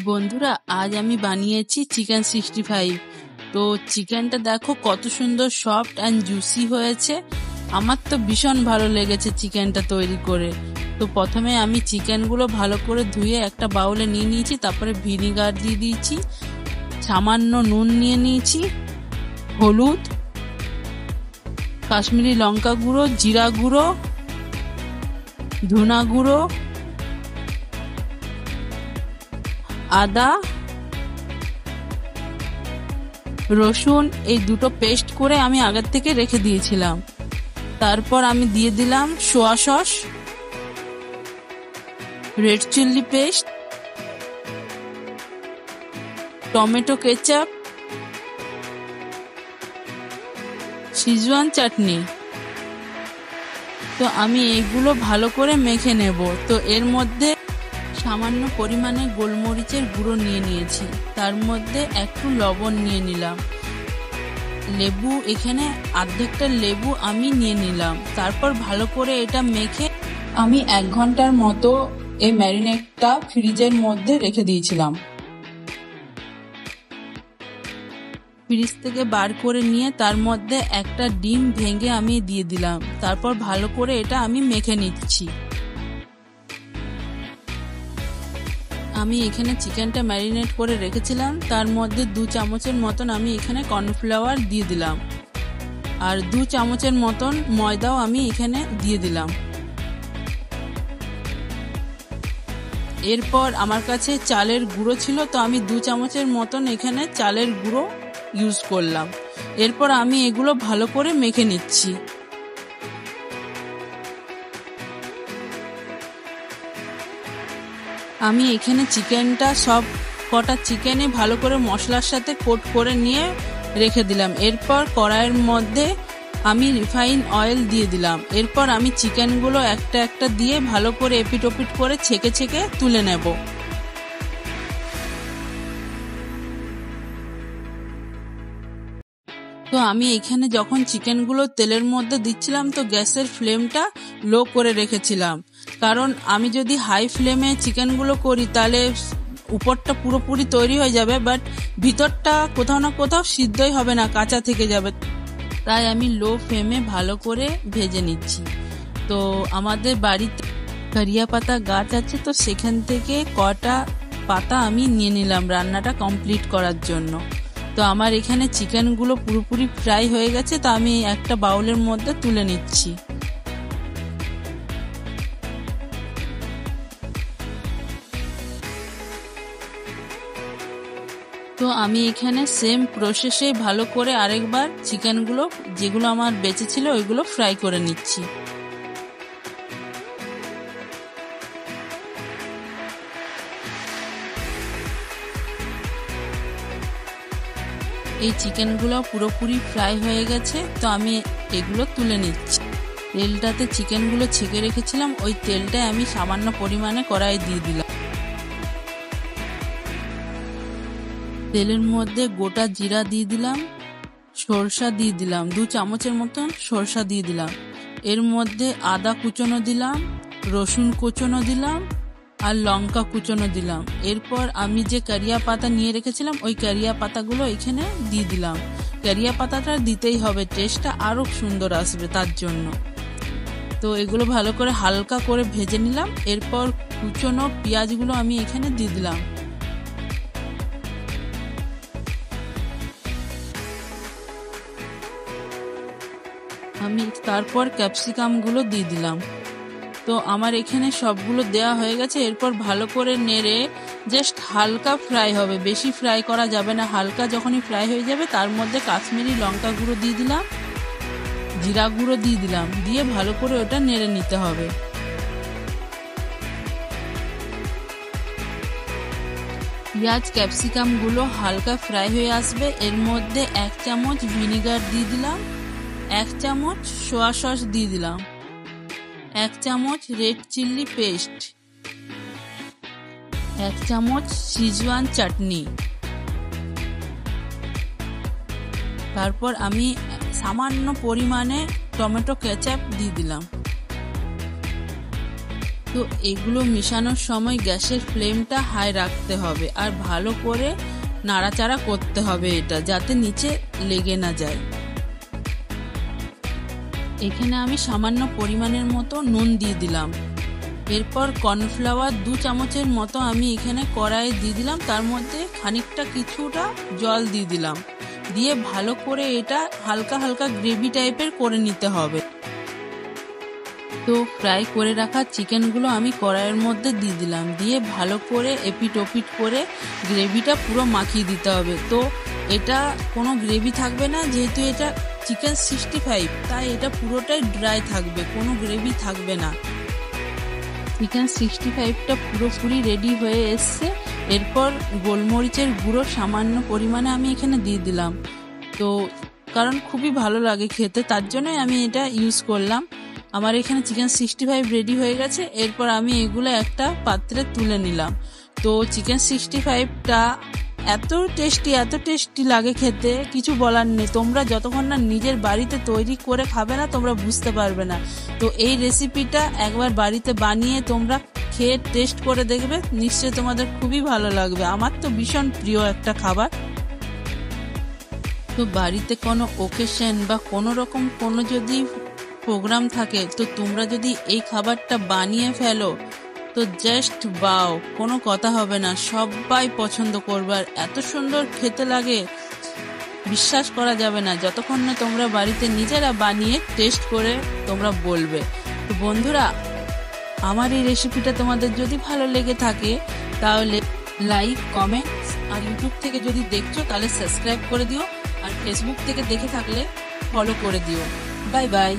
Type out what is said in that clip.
বন্ধুরা, আজ আমি বানিয়েছি চিকেন 65। তো চিকেনটা দেখো কত সুন্দর সফট অ্যান্ড জুসি হয়েছে। আমার তো ভীষণ ভালো লেগেছে চিকেনটা তৈরি করে। তো প্রথমে আমি চিকেনগুলো ভালো করে ধুয়ে একটা বাউলে নিয়ে নিয়েছি, তারপরে ভিনিগার দিয়ে দিয়েছি, সামান্য নুন নিয়ে নিয়েছি, হলুদ, কাশ্মীরি লঙ্কা গুঁড়ো, জিরা গুঁড়ো, ধনা গুঁড়ো, আদা, রসুন, এই দুটো পেস্ট করে আমি আগের থেকে রেখে দিয়েছিলাম। তারপর আমি দিয়ে দিলাম soy sauce, red chilli paste, tomato ketchup, schezwan chutney. তো আমি এগুলো ভালো করে মেখে নেব। তো এর মধ্যে সামান্য পরিমাণে গোলমরিচের গুঁড়ো নিয়ে নিয়েছি, তার মধ্যে একটু লবণ নিয়ে নিলাম, লেবু এখানে অর্ধেকটা লেবু আমি নিয়ে নিলাম। তারপর ভালো করে এটা মেখে আমি 1 ঘন্টার মতো এই ম্যারিনেটটা ফ্রিজের মধ্যে রেখে দিয়েছিলাম। ফ্রিজ থেকে বার করে নিয়ে তার মধ্যে একটা ডিম ভেঙে আমি দিয়ে দিলাম। তারপর ভালো করে এটা আমি মেখে নিচ্ছি। আমি এখানে চিকেনটা ম্যারিনেট করে রেখেছিলাম, তার মধ্যে 2 চামচের মতন আমি এখানে কর্নফ্লাওয়ার দিয়ে দিলাম, আর 2 চামচের মতন ময়দাও আমি এখানে দিয়ে দিলাম। এরপর আমার কাছে চালের গুঁড়ো ছিল, তো আমি 2 চামচের মতন এখানে চালের গুঁড়ো ইউজ করলাম। এরপর আমি এগুলো ভালো করে মেখে নিচ্ছি। আমি এখানে চিকেনটা সব কটা চিকেনে ভালো করে মশলার সাথে কোট করে নিয়ে রেখে দিলাম। এরপর কড়াইয়ের মধ্যে আমি রিফাইন অয়েল দিয়ে দিলাম। এরপর আমি চিকেনগুলো একটা একটা দিয়ে ভালো করে এপিট ওপিট করে ছেঁকে ছেঁকে তুলে নেব। তো আমি এখানে যখন চিকেনগুলো তেলের মধ্যে দিচ্ছিলাম, তো গ্যাসের ফ্লেমটা লো করে রেখেছিলাম, কারণ আমি যদি হাই ফ্লেমে চিকেনগুলো করি তাহলে উপরটা পুরোপুরি তৈরি হয়ে যাবে, বাট ভিতরটা কোথাও না কোথাও সিদ্ধই হবে না, কাঁচা থেকে যাবে। তাই আমি লো ফ্লেমে ভালো করে ভেজে নিচ্ছি। তো আমাদের বাড়িতে কারিয়া পাতা গাছ আছে, তো সেখান থেকে কটা পাতা আমি নিয়ে নিলাম রান্নাটা কমপ্লিট করার জন্য। তো আমার এখানে চিকেনগুলো পুরোপুরি ফ্রাই হয়ে গেছে, তো আমি একটা বাউলের মধ্যে তুলে নিচ্ছি। তো আমি এখানে সেম প্রসেসে ভালো করে আরেকবার চিকেনগুলো যেগুলো আমার বেঁচে ছিল ওইগুলো ফ্রাই করে নিচ্ছি। এই চিকেনগুলো পুরোপুরি ফ্রাই হয়ে গেছে, তো আমি এগুলো তুলে নিচ্ছি। তেলটাতে চিকেনগুলো ছেঁকে রেখেছিলাম, ওই তেলটায় আমি সামান্য পরিমাণে কড়াই দিয়ে দিলাম। তেলের মধ্যে গোটা জিরা দিয়ে দিলাম, সরষা দিয়ে দিলাম, 2 চামচের মতন সরষা দিয়ে দিলাম। এর মধ্যে আদা কুচনো দিলাম, রসুন কুচনো দিলাম, আর লঙ্কা কুচনো দিলাম। এরপর আমি যে কারিয়া পাতা নিয়ে রেখেছিলাম ওই কারিয়া পাতাগুলো এখানে দিয়ে দিলাম। কারিয়া পাতাটা দিতেই হবে, টেস্টটা আরো সুন্দর আসবে তার জন্য। তো এগুলো ভালো করে হালকা করে ভেজে নিলাম। এরপর কুচনো পেঁয়াজগুলো আমি এখানে দিয়ে দিলাম। আমি তারপর ক্যাপসিকামগুলো দিয়ে দিলাম। তো আমার এখানে সবগুলো দেওয়া হয়ে গেছে। এরপর ভালো করে নেড়ে জাস্ট হালকা ফ্রাই হবে, বেশি ফ্রাই করা যাবে না। হালকা যখনই ফ্রাই হয়ে যাবে তার মধ্যে কাশ্মীরি লঙ্কা গুঁড়ো দিয়ে দিলাম, জিরা গুঁড়ো দিয়ে দিলাম, দিয়ে ভালো করে ওটা নেড়ে নিতে হবে। পেঁয়াজ ক্যাপসিকামগুলো হালকা ফ্রাই হয়ে আসবে, এর মধ্যে 1 চামচ ভিনিগার দিয়ে দিলাম, 1 চামচ সোয়া সস দিয়ে দিলাম, 1 চামচ রেড চিলি পেস্ট, 1 চামচ সিজওয়ান চাটনি। তারপর আমি সামান্য পরিমাণে টমেটো কেচাপ দিয়ে দিলাম। তো এগুলো মেশানোর সময় গ্যাসের ফ্লেমটা হাই রাখতে হবে আর ভালো করে নাড়াচাড়া করতে হবে এটা, যাতে নিচে লেগে না যায়। এখানে আমি সামান্য পরিমাণের মতো নুন দিয়ে দিলাম। এরপর কর্নফ্লাওয়ার 2 চামচের মতো আমি এখানে কড়াইয়ে দিয়ে দিলাম, তার মধ্যে খানিকটা কিছুটা জল দিয়ে দিলাম, দিয়ে ভালো করে এটা হালকা হালকা গ্রেভি টাইপের করে নিতে হবে। তো ফ্রাই করে রাখা চিকেনগুলো আমি কড়াইয়ের মধ্যে দিয়ে দিলাম, দিয়ে ভালো করে এপিট ওপিট করে গ্রেভিটা পুরো মাখিয়ে দিতে হবে। তো এটা কোনো গ্রেভি থাকবে না, যেহেতু এটা চিকেন 65, তাই এটা পুরোটাই ড্রাই থাকবে, কোনো গ্রেভি থাকবে না। চিকেন 65টা পুরোপুরি রেডি হয়ে এসছে। এরপর গোলমরিচের গুঁড়ো সামান্য পরিমাণে আমি এখানে দিয়ে দিলাম, তো কারণ খুবই ভালো লাগে খেতে, তার জন্যই আমি এটা ইউজ করলাম। আমার এখানে চিকেন 65 রেডি হয়ে গেছে। এরপর আমি এগুলো একটা পাত্রে তুলে নিলাম। তো চিকেন 65টা এত টেস্টি লাগে খেতে, কিছু বলার নেই। তোমরা যতক্ষণ না নিজের বাড়িতে তৈরি করে খাবে না, তোমরা বুঝতে পারবে না। তো এই রেসিপিটা একবার বাড়িতে বানিয়ে তোমরা খেয়ে টেস্ট করে দেখবে, নিশ্চয়ই তোমাদের খুবই ভালো লাগবে। আমার তো ভীষণ প্রিয় একটা খাবার। তো বাড়িতে কোনো ওকেশন বা কোনো যদি প্রোগ্রাম থাকে, তো তোমরা যদি এই খাবারটা বানিয়ে ফেলো তো জাস্ট বাও, কোনো কথা হবে না, সবাই পছন্দ করবে। আর এত সুন্দর খেতে লাগে বিশ্বাস করা যাবে না, যতক্ষণ না তোমরা বাড়িতে নিজেরা বানিয়ে টেস্ট করে তোমরা বলবে। তো বন্ধুরা, আমার এই রেসিপিটা তোমাদের যদি ভালো লেগে থাকে তাহলে লাইক, কমেন্টস, আর ইউটিউব থেকে যদি দেখছো তাহলে সাবস্ক্রাইব করে দিও, আর ফেসবুক থেকে দেখে থাকলে ফলো করে দিও। Bye bye.